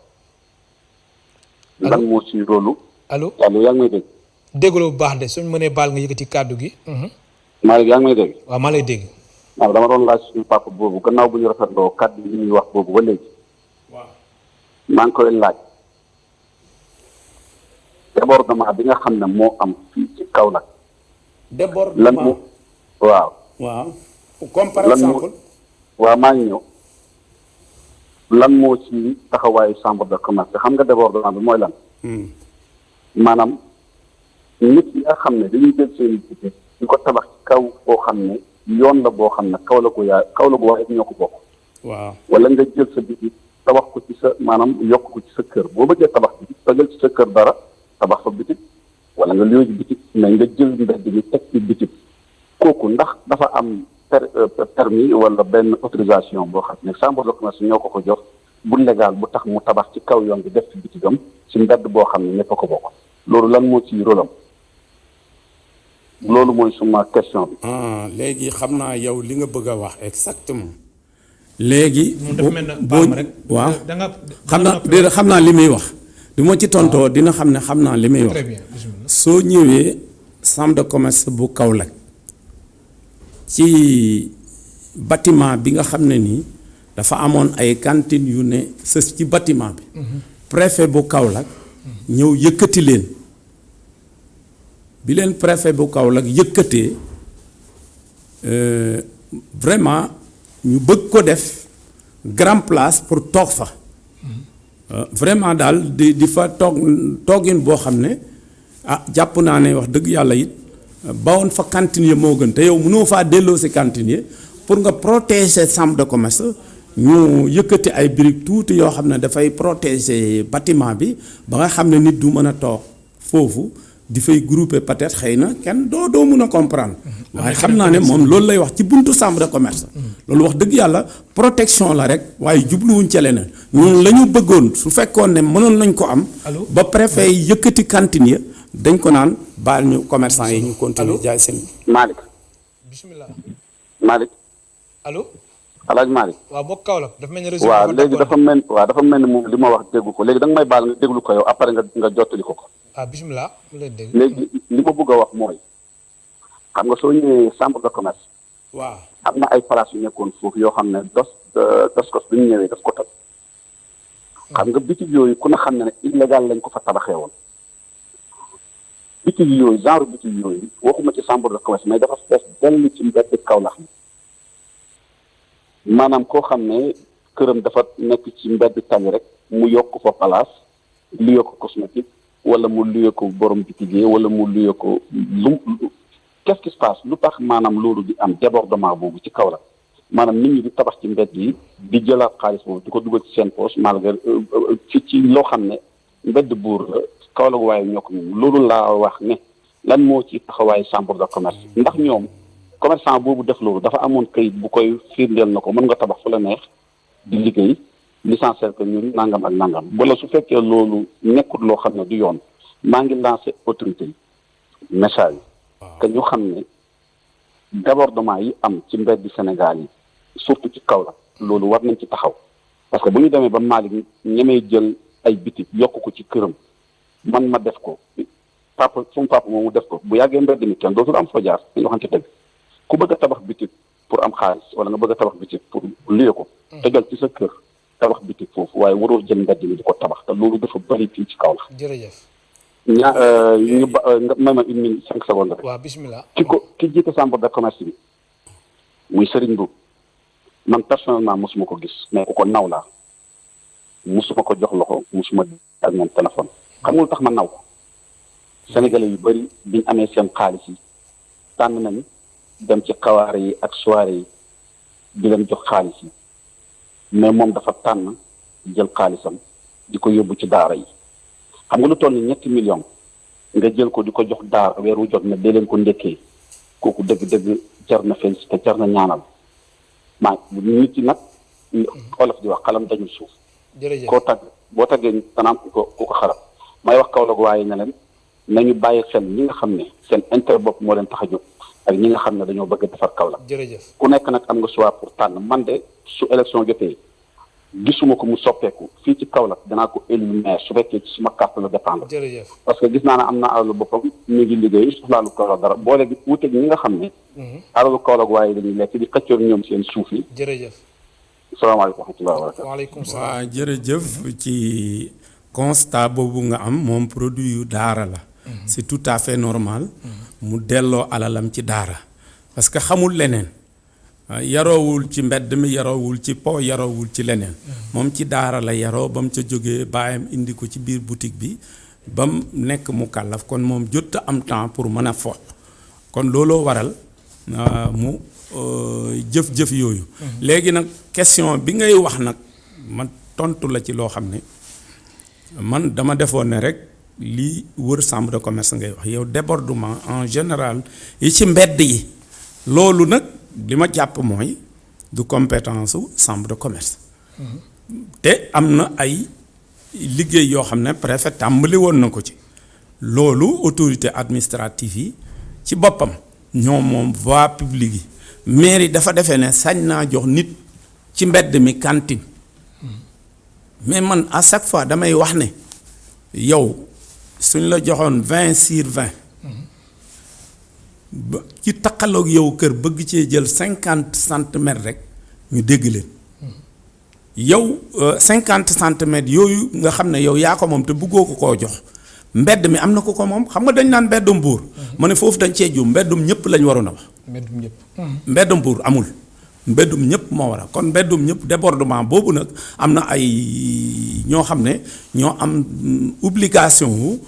lan moo ci rôle.
allo
yaa ngi may dégg.
dégguloo bu baax de suñ mënee baal nga yëkkati kàddu gi.
Malick yaa ngi may dégg.
waaw maa lay dégg.
waaw dama doon laaj suñu papa boobu gannaaw bu ñu rafetloo kàddu yi ñuy wax boobu ba léegi.
waaw
maa ngi koy laaj. débordement bi nga xam ne moo am fii ci Kaolack.
débordement
lan moo waaw.
waaw comme par exemple.
waaw maa ngi ñëw. lan moo ci taxawaayu chambre de commerce xam nga débordement bi mooy lan. maanaam nit ñi nga xam ne dañuy jël seen boutique di ko tabax ci kaw boo xam ne yoon la boo xam ne Kaolack waaye ñoo ko bokk.
waaw
wala nga jël sa boutique tabax ko ci sa maanaam yokk ko ci sa kër boo bëggee tabax bi tojal ci sa kër dara tabax fa boutique wala nga luy boutique mais nga jël mbedd bi teg ci boutique kooku ndax dafa am permis wala benn autorisation boo xam ne chambre de commerce ñoo ko jox bu légal bu tax mu tabax ci kaw yoon bi def ci bitigam ci mbedd boo xam ne ñëpp a ko bokk loolu lan moo ci rôlam loolu mooy suma question bi.
léegi xam naa yow li nga bëgg a wax exactement. léegi
boo rek
waaw xam naa li muy wax du ma ci tontoo dina xam ne xam naa li muy wax.
très bien bismillah.
soo ñëwee chambre de commerce bu Kaolack ci bâtiment bi nga xam ne nii dafa amoon ay cantines yu ne sës ci bâtiment bi. préfet bu Kaolack ñëw yëkkati leen bi leen préfet bu Kaolack yëkkatee vraiment ñu bëgg ko def grand place pour toog fa vraiment daal di fa toogin boo xam ne jàpp naa ne wax dëgg yàlla it bawoon fa cantinier moo gën te yow mënoo faa delloo si cantinier pour nga protéger chambre de commerce ñu yëkkati ay briques tuuti yoo xam ne dafay protéger bâtiment bi ba nga xam ne nit du mën a toog foofu di fay grouper peut-être xëy na kenn doo mën a comprendre waaye xam naa ne moom loolu lay wax ci buntu chambre de commerce loolu wax dëgg yàlla protection la rek waaye jubluwuñ ca leneen ñun la ñu bëggoon su fekkoon ne mënoon nañ ko am ba préfet yi yëkkati cantinier dañ ko naan baal ñu commerçant yi ñu continuer jaay seen
Malick
bismillah
Malick
allo
Alaaji Malick
waaw bokk Kaolack dafa mel ni réseau
waaw léegi dafa mel ni moom li ma wax déggu ko léegi da nga may baal nga déglu ko yow après nga jottali ko
bismillah mu leen dégg
léegi li ma bëgg a wax mooy xam nga soo ñëwee chambre de commerce
waaw
am na ay place yu nekkoon foofu yoo xam ne Descos bi ñu ñëwee daf ko toj xam nga bitig yooyu ku ne xam ne illégal lañ ko fa tabaxee woon bitig yooyu genre bitig yooyu waxuma ci chambre de commerce mais dafa fees dell ci mbedd Kaolack maanaam koo xam ne këram dafa nekk ci mbedd tali rek mu yokk fa place luyee ko cosmétique wala mu luyee ko borom bitigee wala mu luyee ko qu'est-ce qui se passe lu tax maanaam loolu di am débordement boobu ci Kaolack maanaam nit ñi di tabax ci mbedd yi di jëlaat xaalis boobu di ko dugal ci seen poche malgré ci loo xam ne mbedd buur la Kaolack waaye ñoo ko moom loolu laa wax ne lan moo ci taxawaayu chambre de commerce ndax ñoom commerçant boobu def loolu dafa amoon kayit bu koy firndeel na ko mën nga tabax fu la neex di liggéey licencié que ñun nangam ak nangam wala su fekkee loolu nekkul loo xam ne du yoon maa ngi lancé autorité yi message que ñu xam ne débordement yi am ci mbedd Sénégal yi surtout ci Kaolack loolu war nañ ci taxaw parce que bu ñu demee ba Malick ñemee jël ay bitik yokk ko ci këram man ma def ko papa sumu papa moom mu def ko bu yàggee mbedd mi kenn dootul am foo jaar dañu waxante dëgg ku bëgg a tabax bitik pour am xaalis wala nga bëgg a tabax bitik pour luye ko tegal ci sa kër tabax bitik foofu waaye waroo jël mbedd mi di ko tabax te loolu dafa bëri fii ci Kaolack.
jërëjëf.
ñu ba nga may ma 1 minute 5 secondes rek.
waaw bismillah.
ki jiite chambre de commerce bi muy Serigne Mboup man personnellement mosuma ko gis mais ku ko naw laa mosuma ko jox loxo mosuma ak moom téléphone xam nga lu tax ma naw ko sénégalais yu bëri biñ amee seen xaalis yi tànn nañ dem ci xawaare yi ak soirée yi di leen jox xaalis yi mais moom dafa tànn jël xaalisam di ko yóbbu ci daara yi xam nga lu toll ni 7 millions nga jël ko di ko jox daara weer wu jot ne dee leen ko ndekkee kooku dëgg-dëgg jar na félicité jar na ñaanal nit yi nag olof di wax xalam dañu suuf.
jërëjëf
koo tagg boo taggee tanaam ku ko xarab may wax Kaolack waaye ne leen nañu bàyyi xel ñi nga xam ne seen intérêt bopp moo leen tax a jóg ak ñi nga xam ne dañoo bëgg a defar Kaolack.
jërëjëf
ku nekk nag am nga choix pour tànn man de su élection jotee gisuma ko mu soppeeku fii ci Kaolack danaa ko élu maire su fekkee ci suma carte la dépendre.
jërëjëf
parce que gis naa ne am na alalu boppam ñu ngi liggéey soxlaalu Kaolack dara boole gi wuuteeg ñi nga xam ne. alalu Kaolack waaye dañuy lekk di xëccoon ñoom seen suuf yi.
jërëjëf.
salaamaaleykum wa rahmatulah wa barakatuh.
waaleykum salaam.
waaw jërëjëf ci constat boobu nga am moom produit yu daara la. c'est tout à fait normal. mu delloo alalam ci daara. parce que xamul leneen. yaroowul ci mbedd mi yaroowul ci po yaroowul ci leneen. moom ci daara la yaroo ba mu ca jógee baayam indi ko ci biir boutique bi ba mu nekk mu kàllaf kon moom jot a am temps pour mën a fo. kon looloo waral mu jëf-jëf yooyu. léegi nag question bi ngay wax nag ma tontu la ci loo xam ne man dama defoon ne rek lii wër chambre de commerce ngay wax yow débordement en général yi ci mbedd yi loolu nag li ma jàpp mooy du compétence su chambre de commerce. te am na ay liggéey yoo xam ne préfet tàmbali woon na ko ci loolu autorité administrative yi ci boppam ñoom moom voie publique yi mairie dafa defee ne sañ naa jox nit ci mbedd mi cantine mais man à chaque fois damay wax ne yow suñ la joxoon 20/20 ba ci taqaloog yow kër bëgg cee jël 50 centimètres rek ñu dégg leen yow 50 centimètres yooyu nga xam ne yow yaa ko moom te bëggoo ko koo jox mbedd mi am na ko moom xam nga dañ naan mbeddum buur ma ne foofu dañ cee juum mbeddum ñëpp lañ waroon a wax
mbeddum ñëpp.
mbeddum buur amul mbeddum ñëpp moo war a kon mbeddum ñëpp débordement boobu nag am na ay ñoo xam ne ñoo am obligation wu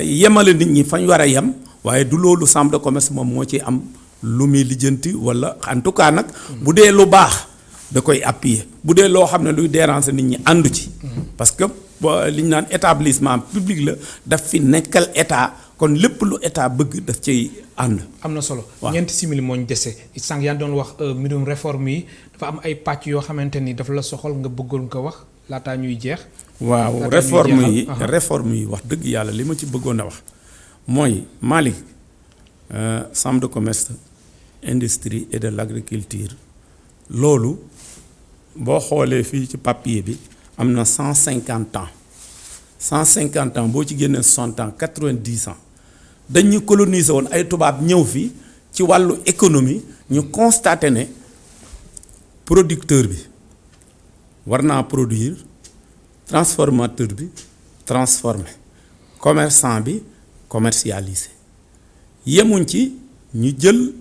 yemale nit ñi fañ war a yem waaye du loolu chambre de commerce moom moo ci am lu muy lijjanti wala en tout cas nag bu dee lu baax da koy appuyer bu dee loo xam ne luy déranger nit ñi àndu ci parce que li ñu naan établissement public la daf fi nekkal état kon lépp lu état bëgg daf cay ànd.
am na solo.
waaw
ñeenti simili moo ñu dese sànq yaa ngi doon wax mbirum réforme yi dafa am ay pàcc yoo xamante ni dafa la soxal nga bëggoon ko wax laataa ñuy jeex.
waaw réforme yi wax dëgg yàlla li ma ci bëggoon a wax mooy Malick chambre de commerce industrie et de l'agriculture loolu boo xoolee fii ci papier bi am na 150 ans 150 ans boo ci génnee 60 ans 90 ans dañu coloniser woon ay tubaab ñëw fi ci wàllu économie ñu constaté ne producteur bi war naa produire transformateur bi transformer commerçant bi commercialiser yemuñ ci ñu jël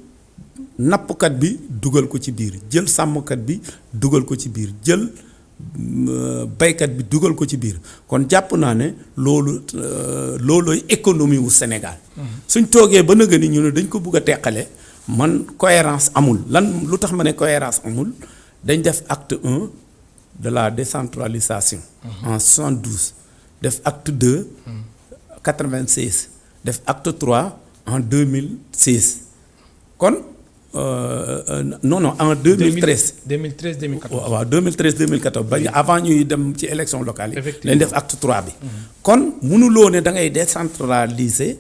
nappkat bi dugal ko ci biir jël sàmmkat bi dugal ko ci biir jël baykat bi dugal ko ci biir kon jàpp naa ne loolooy économie wu Sénégal suñ toogee ba nëga ni ñu ne dañ ko bugg a teqale man cohérence amul lan lu tax ma ne cohérence amul dañ def acte 1 de la décentralisation en 72 def acte 2 96 def acte 3 en 2016 kon non en 2013.
2013 2014
waaw 2013 2014 ba avant ñuy dem ci élection locale yi.
effectivement
lañ def acte 3 bi. kon mënuloo ne da ngay décentraliser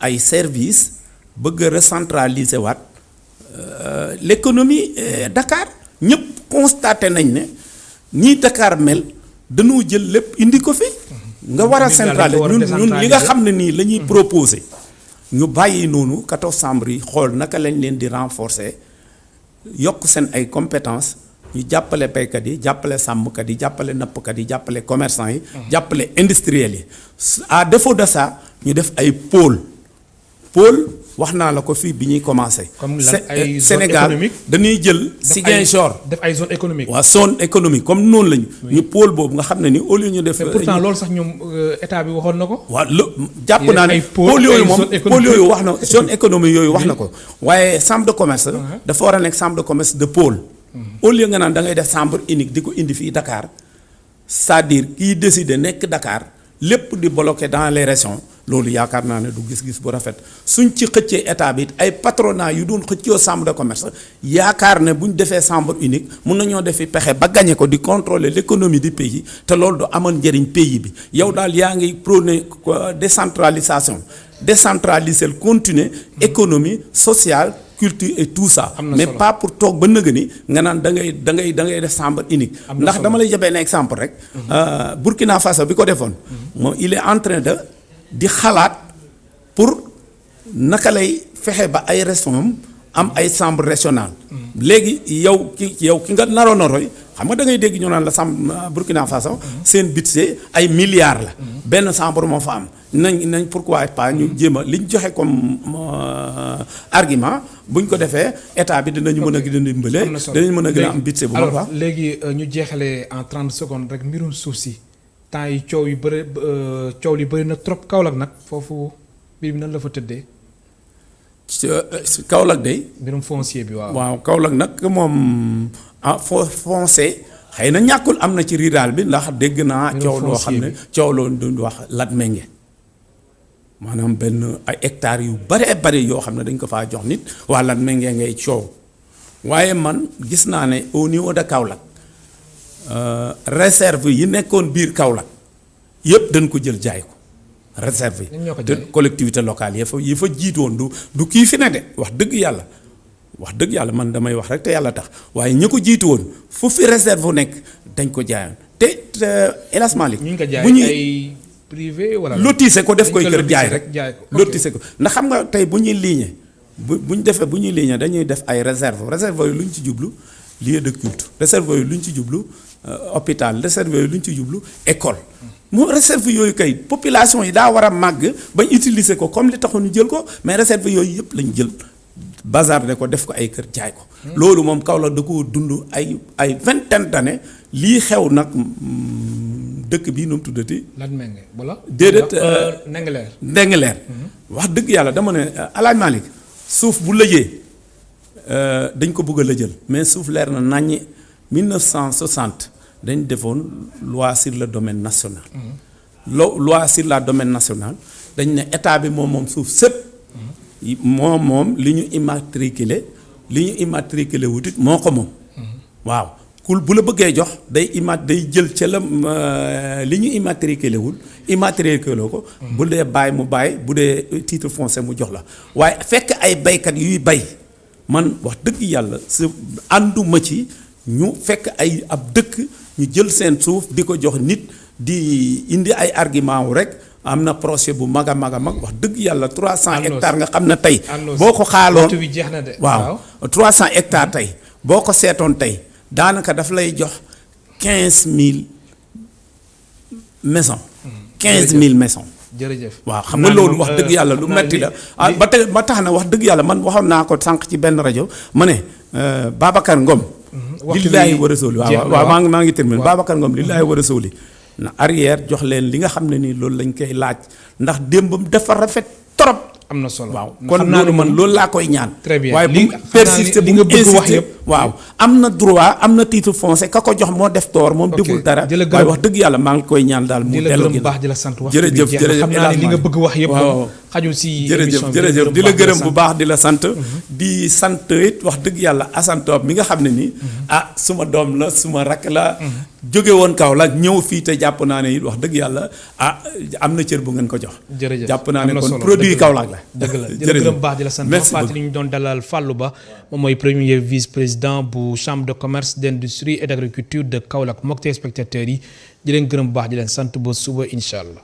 ay services bëgg a recentraliser waat l'économie Dakar ñëpp constaté nañ ne ñii Dakar mel dañoo jël lépp indi ko fi. nga war a centraliser ñun li nga xam ne nii la ñuy proposer. ñu bàyyi noonu 14 chambres yi xool naka lañ leen di renforcer yokk seen ay compétences ñu jàppale baykat yi jàppale sàmmkat yi jàppale nappkat yi jàppale commerçant yi. jàppale industriels yi. à défaut de ça ñu def ay pôle wax naa la ko fii bi ñuy commencé.
comme lan ay zone
Sénégal
économique
dañuy jël. Ziguinchor
def ay zone économique.
waaw zone économique comme noonu lañu. ñu pôle boobu nga xam ne ni au lieu ñu def.
mais pourtant loolu sax ñoom état bi waxoon na ko.
waaw jàpp naa ne pôle yooyu moom pôle yooyu wax na zone économique yooyu wax na ko waaye chambre de commerce. dafa war a nekk chambre de commerce de pôle. au lieu nga naan da ngay def chambre unique di ko indi fii Dakar c'est-à-dire kiy décider nekk Dakar lépp di bloqué dans les régions. loolu yaakaar naa ne du gis-gis bu rafet suñ ci xëccee état bi ay patronat yu doon xëccoo chambre de commerce yaakaar ne bu ñu defee chambre unique mun nañoo defi pexe ba gagné ko di contrôler l'économie du pays te loolu du amoon njëriñ pays bi yow daal yaa ngi prôné décentralisation décentraliser continuer économie sociale culture et tout ça. mais pas pour toog ba nëgë ni nga naan da ngay def chambre unique. ndax dama lay jabee un exemple rek. Burkina Faso bi ko defoon. moom il est en train de. di xalaat pour naka lay fexe ba ay régions am ay chambre régionale léegi yow ki nga naroon a roy xam nga da ngay dégg ñu naan la chambre Burkina Faso seen budget ay milliards la benn chambre moo fa am nañ pourquoi pas ñu jéem a li ñu joxe comme argument buñ ko defee état bi dinañu mën a gën a dimbale dinañ mën a gën a am budget bu
alors léegi ñu jeexalee en 30 secondes rek mbirum suuf si temps yi coow yu bëri coow li bëri na trop Kaolack nag foofu mbir bi nan la fa tëddee.
Kaolack day.
mbirum foncier bi waaw.
waaw Kaolack nag moom foncier xëy na ñàkkul am na ci rural bi ndax dégg naa. coow loo xam ne coow loo doon wax Latmingué maanaam benn ay hectares yu bare bare yoo xam ne dañ ko faa jox nit waa Latmingué ngay coow waaye man gis naa ne au niveau de Kaolack. réserve yi nekkoon biir Kaolack yëpp dañ ko jël jaay ko réserve yi te collectivité locale yi fa jiitoon du kii fi ne de wax dëgg yàlla man damay wax rek te yàlla tax waaye ñi ko jiitu woon fu fi réserve nekk dañ ko jaayoon te Elas Malick
bu ñuy ay privé wala
lotissé ko def koy kër jaay rek lotissé ko ndax xam nga tey bu ñuy ligné bu ñuy ligné dañuy def ay réserve yi lu ñu ci jublu lieu de culte réserve yi lu ñu ci jublu hôpital réserve yi lu ñu ci jublu école moo réserve yooyu kay population yi daa war a màgg bañ utiliser ko comme li taxoon ñu jël ko mais réserve yooyu yëpp lañ jël bazarder ko def ko ay kër jaay ko. loolu moom Kaolack da koo dund ay vingtaine d'années lii xew nag dëkk bii nu mu tuddati.
Latmingué wala.
déedéet
Ndingler.
Ndingler. wax dëgg yàlla dama ne Alaaji Malick suuf bu lëjee dañ ko bëgg a lëjal mais suuf leer na naññi 1960 dañ defoon loi sur le domaine national. loi sur le domaine national dañ ne état bi moom suuf sëpp. moom li ñu immatriculé wutit moo ko moom. waaw kul bu la bëggee jox day jël ca la li ñu immatriculé wul immatriculé ko. bu dee bàyyi mu bàyyi bu dee titre foncier mu jox la waaye fekk ay baykat yuy bay man wax dëgg yàlla su ànduma ci ñu fekk ab dëkk ñu jël seen suuf di ko jox nit di indi ay argument wu rek. am na projet bu mag a mag wax dëgg yàlla 300 hectares nga xam ne tey. boo ko xaaloon
bi jeex na de.
waaw 300 hectares tey boo ko seetoon tey daanaka daf lay jox 15000 maisons. 15000 maisons.
jërëjëf
waaw xam nga loolu wax dëgg yàlla lu metti la ba tax na wax dëgg yàlla man waxoon naa ko sànq ci benn rajo ma ne Babacar Ngom. lillaahi wa rasuuli waaw maa ngi terminer Babacar Ngom lillaahi wa rasuuli na arrière jox leen li nga xam ne nii loolu lañ koy laaj ndax démbam dafa rafet trop.
am na solo
waaw kon loolu man loolu laa koy ñaan.
très bien
waaye bu persister bu nga bëgg wax yëpp. waaw am na droit am na titre foncier ka ko jox moo def toor moom deful dara. waaye wax dëgg yàlla maa ngi koy ñaan daal mu dellu gi
baax di la sant wax
jërëjëf
xam naa ne li nga bëgg wax yëpp xajul si émission bi
jërëjëf di la gërëm bu baax di la sant di sant it wax dëgg yàlla Assane Top mi nga xam ne nii suma doom la suma rakk la jóge woon Kaolack ñëw fii te jàpp naa ne it wax dëgg yàlla am na cër bu ngeen ko jox
jërëjëf
jàpp naa ne kon produit Kaolack la
dëgg la di la gërëm baax di la sant fàttali ñu doon dalal Fallou Ba moom mooy premier vice-président bu chambre de commerce d'industrie et d'agriculture de Kaolack mook téléspectateurs yi di leen gërëm baax di leen sant ba suba incha allah